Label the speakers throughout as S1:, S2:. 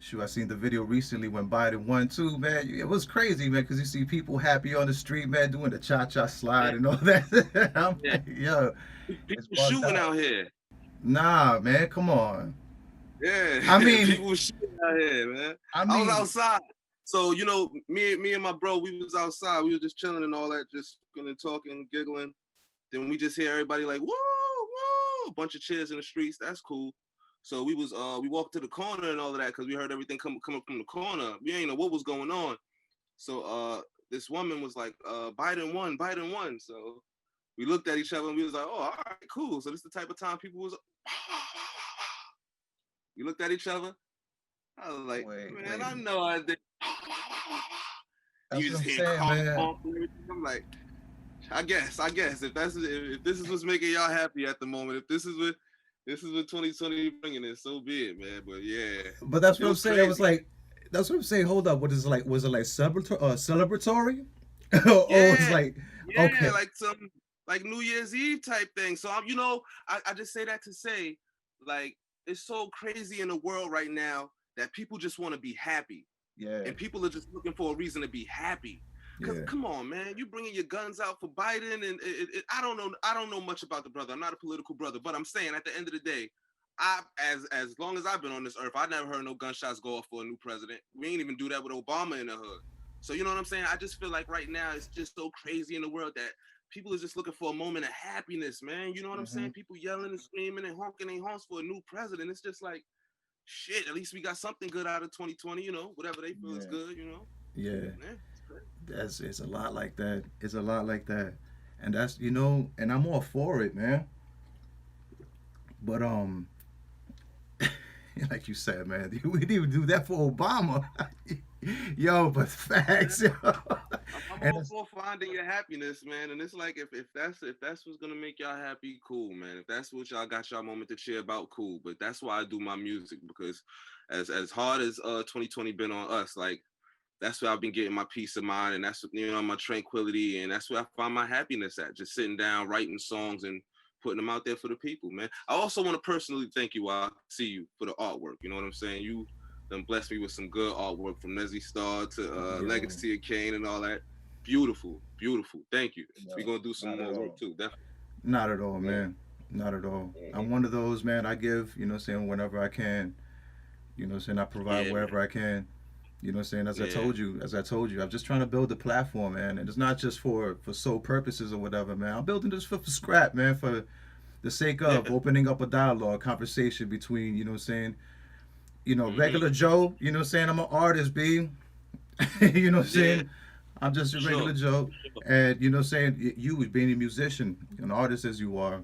S1: Shoot, I seen the video recently when Biden won too, man. It was crazy, man, because you see people happy on the street, man, doing the cha-cha slide
S2: Yeah,
S1: and all that. I'm
S2: yeah.
S1: like, yo, it's
S2: People
S1: bugged
S2: shooting
S1: out.
S2: out here.
S1: Nah, man, come on.
S2: Yeah,
S1: I mean,
S2: people was shooting out here, man.
S1: I
S2: I was
S1: mean,
S2: outside. So, me and my bro, we was outside. We was just chilling and all that, just and talking, giggling. Then we just hear everybody like, whoa, whoa, a bunch of cheers in the streets. That's cool. So we walked to the corner and all of that because we heard everything coming from the corner. We ain't know what was going on. So this woman was like, Biden won, Biden won. So we looked at each other and we was like, oh, all right, cool. So this is the type of time people was. We looked at each other. I was like, man, I
S1: wait.
S2: know I did. You
S1: That's what
S2: just
S1: I'm
S2: hear
S1: saying,
S2: car
S1: man.
S2: honk and everything. I'm like, I guess if this is what's making y'all happy at the moment, if this is what 2020 bringing in, so be it, man. But yeah,
S1: But that's
S2: it
S1: what I'm
S2: was
S1: saying. I was
S2: crazy.
S1: like, that's what I'm saying. Hold up, what is it like? Was it like celebratory? Or it's
S2: Yeah,
S1: like,
S2: yeah,
S1: okay,
S2: like some like New Year's Eve type thing. So I just say that to say, like, it's so crazy in the world right now that people just want to be happy.
S1: yeah,
S2: And people are just looking for a reason to be happy. Cause
S1: yeah,
S2: come on, man, you bringing your guns out for Biden, and I don't know much about the brother. I'm not a political brother, but I'm saying at the end of the day, as long as I've been on this earth, I never heard no gunshots go off for a new president. We ain't even do that with Obama in the hood. So you know what I'm saying? I just feel like right now it's just so crazy in the world that people are just looking for a moment of happiness, man. You know what I'm
S1: hmm
S2: saying? People yelling and screaming and honking their horns for a new president. It's just like shit. At least we got something good out of 2020. Whatever they feel is
S1: yeah,
S2: good.
S1: yeah.
S2: Yeah, it's great.
S1: That's it's a lot like that. It's a lot like that, and that's and I'm all for it, man. But like you said, man, we didn't even do that for Obama. Yo, but
S2: Yeah.
S1: facts, yo.
S2: I'm
S1: And
S2: all
S1: it's,
S2: for finding your happiness, man. And it's like if that's what's gonna make y'all happy, cool, man. If that's what y'all got y'all moment to cheer about, cool. But that's why I do my music because as hard as 2020 been on us, like that's where I've been getting my peace of mind and that's my tranquility and that's where I find my happiness at. Just sitting down, writing songs and putting them out there for the people, man. I also want to personally thank you while I see you for the artwork. You know what I'm saying? You done blessed me with some good artwork from Nezzy Star to
S1: yo,
S2: Legacy of Kaine and all that. Beautiful, beautiful. Thank you. We're
S1: yo,
S2: gonna do some
S1: not at
S2: more work
S1: all.
S2: too, definitely.
S1: Not at all,
S2: Yeah.
S1: man. Not at all.
S2: Mm-hmm.
S1: I'm one of those, man. I give, saying, whenever I can. Saying, I provide
S2: Yeah, man.
S1: wherever I can. Saying,
S2: Yeah.
S1: as I told you, I'm just trying to build a platform, man. And it's not just for sole purposes or whatever, man. I'm building this for scrap, man, for the sake of
S2: Yeah.
S1: opening up a dialogue, conversation between,
S2: Mm-hmm.
S1: regular Joe, saying I'm an artist, B.
S2: Yeah.
S1: Saying I'm just
S2: For
S1: a
S2: sure.
S1: regular Joe.
S2: For sure.
S1: And, saying you being a musician, an artist as you are,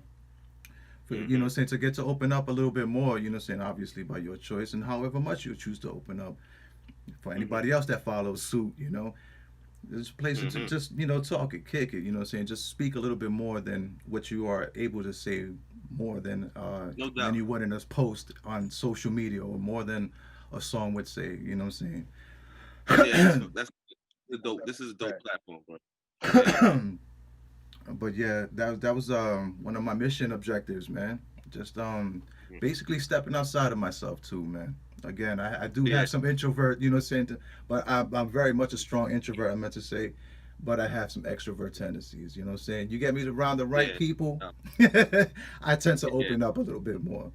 S1: for,
S2: Mm-hmm.
S1: saying to get to open up a little bit more, saying obviously by your choice and however much you choose to open up for
S2: Mm-hmm.
S1: anybody else that follows suit, there's a place to
S2: Mm-hmm.
S1: just, talk it, kick it, saying just speak a little bit more than what you are able to say, more
S2: No
S1: than
S2: doubt.
S1: you would in a post on social media or more than a song would say, you know what
S2: Yeah,
S1: I'm
S2: that's the dope. This is a dope
S1: saying?
S2: platform, bro. Yeah.
S1: But yeah, that was one of my mission objectives, man. Just basically stepping outside of myself too, man. Again, I do
S2: Yeah.
S1: have some introvert, but I'm very much a strong introvert. I meant to say, but I have some extrovert tendencies. You know what I'm saying? You get me around the right
S2: Yeah.
S1: people,
S2: No,
S1: I tend to
S2: yeah.
S1: open up a little bit more.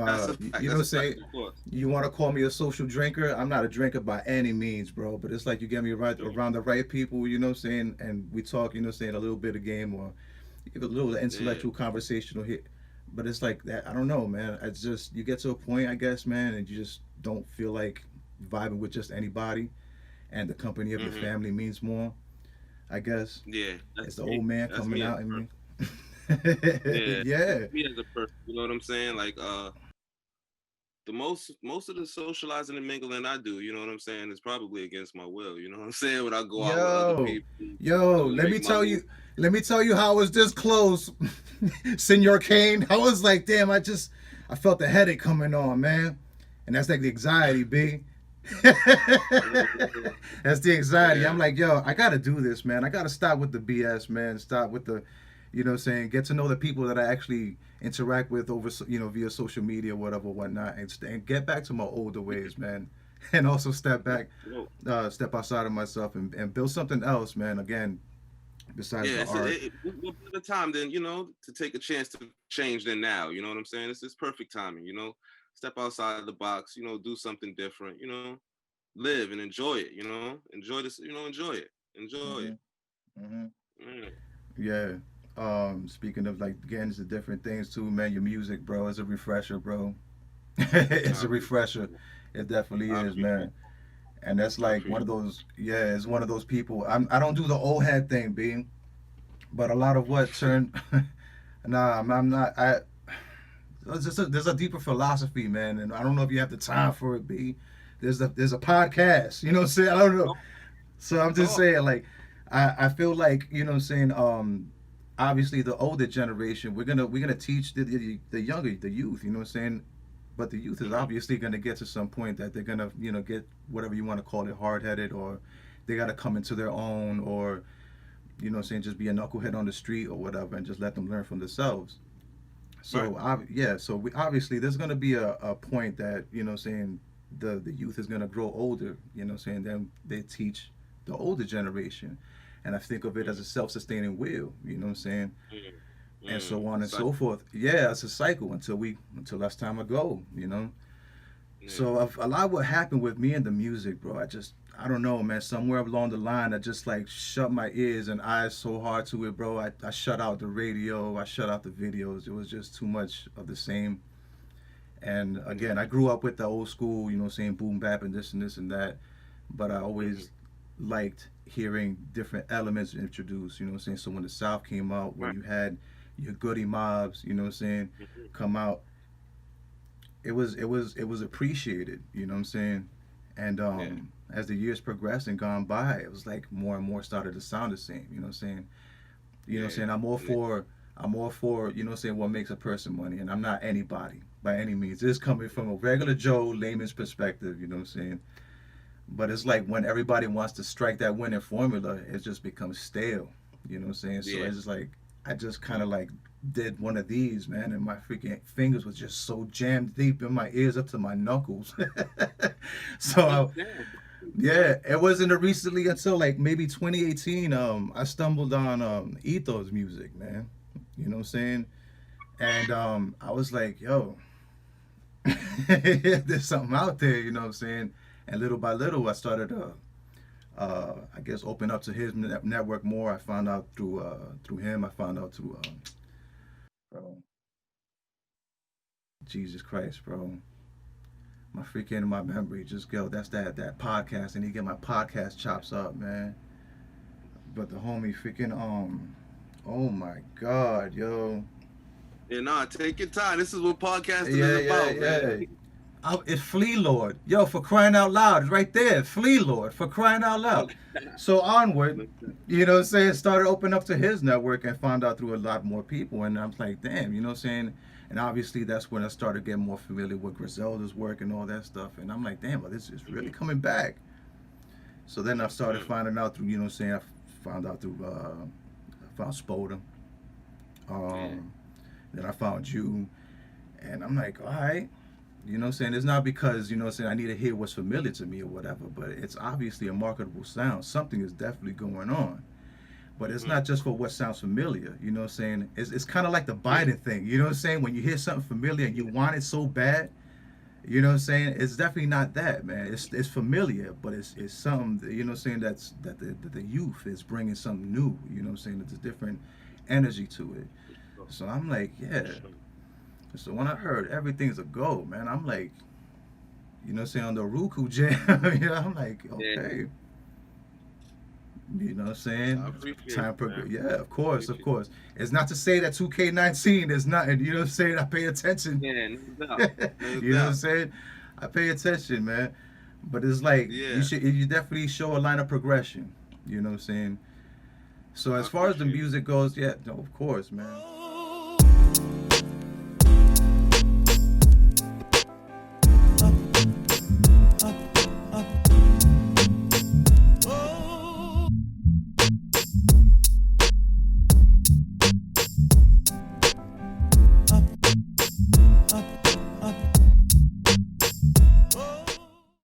S2: That's a fact.
S1: You know,
S2: That's a fact,
S1: say
S2: of course.
S1: you want to call me a social drinker. I'm not a drinker by any means, bro. But it's like you get me right
S2: Mm,
S1: around the right people. You know what I'm saying? And we talk. Saying a little bit of game or a little
S2: yeah.
S1: intellectual conversational hit. But it's like that. I don't know, man. It's just you get to a point, I guess, man, and you just don't feel like vibing with just anybody, and the company of your
S2: Hmm.
S1: family means more. I guess
S2: Yeah.
S1: it's
S2: That's
S1: the old
S2: me.
S1: man
S2: That's
S1: coming
S2: me as
S1: out
S2: a
S1: in me.
S2: person. Yeah.
S1: Yeah.
S2: Me as a person. You know what I'm saying? Like the most of the socializing and mingling I do, you know what I'm saying, is probably against my will. You know what I'm saying? When I go out with other
S1: Yo,
S2: people,
S1: yo,
S2: to make my move.
S1: let me tell you how I was this close, Senor Kane. I was like, damn, I felt the headache coming on, man, and that's like the anxiety, B. That's the anxiety. I'm
S2: Yeah.
S1: like, yo, I gotta do this, man. I gotta stop with the BS, man. Stop with the, saying, get to know the people that I actually interact with over, via social media, whatever, whatnot, and get back to my older ways, man. and also step back,
S2: You know,
S1: step outside of myself and build something else, man. Again, besides the
S2: yeah,
S1: art.
S2: what better time than to take a chance to change than now? You know what I'm saying? It's perfect timing. Step outside the box. Do something different. Live and enjoy it. Enjoy this. Enjoy it. Enjoy it.
S1: Hmm. Hmm.
S2: Mm,
S1: Yeah. Speaking of like getting into different things too, man. Your music, bro, is a refresher, bro.
S2: I
S1: It's a
S2: appreciate
S1: refresher.
S2: it.
S1: It definitely
S2: I
S1: is,
S2: appreciate.
S1: man. And that's
S2: I
S1: like one of
S2: appreciate.
S1: those. Yeah, it's one of those people. I don't do the old head thing, B. But a lot of what turned. Nah, I'm not. There's a deeper philosophy, man, and I don't know if you have the time for it, B. There's a podcast. You know what I'm saying? I don't know. So I'm just
S2: Talk.
S1: saying, like, I feel like what I'm saying. Obviously the older generation, we're gonna teach the younger, the youth. You know what I'm saying? But the youth is
S2: Hmm.
S1: obviously gonna get to some point that they're gonna get whatever you want to call it, hard headed, or they gotta come into their own, or saying just be a knucklehead on the street or whatever, and just let them learn from themselves.
S2: Right.
S1: So yeah, so we obviously there's gonna be a point that saying the youth is gonna grow older. Saying then they teach the older generation, and I think of it as a
S2: Mm,
S1: self-sustaining wheel. You know what I'm saying?
S2: mm,
S1: And so on
S2: the
S1: and so
S2: cycle.
S1: forth. Yeah, it's a cycle until that's time to go.
S2: Yeah.
S1: So a lot of what happened with me and the music, bro, I don't know, man. Somewhere along the line, I just like shut my ears and eyes so hard to it, bro. I shut out the radio, I shut out the videos. It was just too much of the same. And
S2: Yeah.
S1: again, I grew up with the old school, saying boom bap and this and that. But I
S2: Hmm.
S1: always liked hearing different elements introduced. You know what I'm saying? So when the South came out, when
S2: Right.
S1: you had your Goody Mobs, you know what I'm saying,
S2: Hmm.
S1: come out, it was appreciated. You know what I'm saying? And
S2: Yeah.
S1: as the years progressed and gone by, it was like more and more started to sound the same. You know what I'm saying?
S2: Yeah. And
S1: I'm all for saying what makes a person money, and I'm not anybody by any means. This is coming from a regular Joe layman's perspective. You know what I'm saying? But it's like when everybody wants to strike that winning formula, it just becomes stale. You know what I'm saying? So
S2: yeah.
S1: it's just like I just kind
S2: Yeah.
S1: of like did one of these, man, and my freaking fingers was just so jammed deep in my ears up to my knuckles.
S2: I
S1: so
S2: understand.
S1: yeah, it wasn't recently until like maybe 2018. I stumbled on Ethos music, man. You know what I'm saying? And I was like, yo, there's something out there. You know what I'm saying? And little by little, I started I guess open up to his network more. I found out through him. I found out through bro, Jesus Christ, bro. My freaking my memory just go. That's that podcast, and he get my podcast chops up, man. But the homie freaking oh my god, yo.
S2: Yeah, nah, take your time. This is what podcasting is
S1: Yeah, yeah,
S2: about, man.
S1: yeah. It's Flea Lord. Yo, for crying out loud. It's right there. Flea Lord, for crying out loud.
S2: Okay.
S1: So onward, you know what I'm saying, started opening up to his network and found out through a lot more people. And I'm like, damn, you know what I'm saying? And obviously that's when I started getting more familiar with Griselda's work and all that stuff. And I'm like, damn, well, this is really
S2: Mhm,
S1: coming back. So then I started
S2: mhm.
S1: finding out through, you know what I'm saying? I found out through, I found Spoda.
S2: Yeah.
S1: Um, then I found you. And I'm like, all right. You know what I'm saying? It's not because, you know what I'm saying, I need to hear what's familiar to me or whatever, but it's obviously a marketable sound. Something is definitely going on. But it's
S2: Mhm.
S1: not just for what sounds familiar. You know what I'm saying? It's kind of like the
S2: Yeah.
S1: Biden thing. You know what I'm saying? When you hear something familiar and you
S2: Yeah.
S1: want it so bad, you know what I'm saying? It's definitely not that, man. It's familiar, but it's something, you know what I'm saying, that the youth is bringing something new. You know what I'm saying? There's a different energy to it.
S2: For sure.
S1: So I'm like,
S2: For
S1: yeah.
S2: sure.
S1: So when I heard everything's a go, man, I'm like, you know, say on the Roku jam, you know, I'm like,
S2: Yeah.
S1: okay, you know what I'm
S2: I
S1: saying?
S2: appreciate
S1: Time
S2: you, man.
S1: progress. Yeah, of
S2: I
S1: course, of
S2: appreciate
S1: course. It's not to say that 2K19 is not, you know what I'm saying? I pay attention.
S2: it. Yeah, no doubt.
S1: You
S2: No
S1: know what I'm
S2: doubt.
S1: saying? I pay attention, man. But it's like
S2: Yeah.
S1: you definitely show a line of progression. You know what I'm saying? So
S2: I
S1: as far as the
S2: appreciate it.
S1: music goes, yeah, no, of course, man.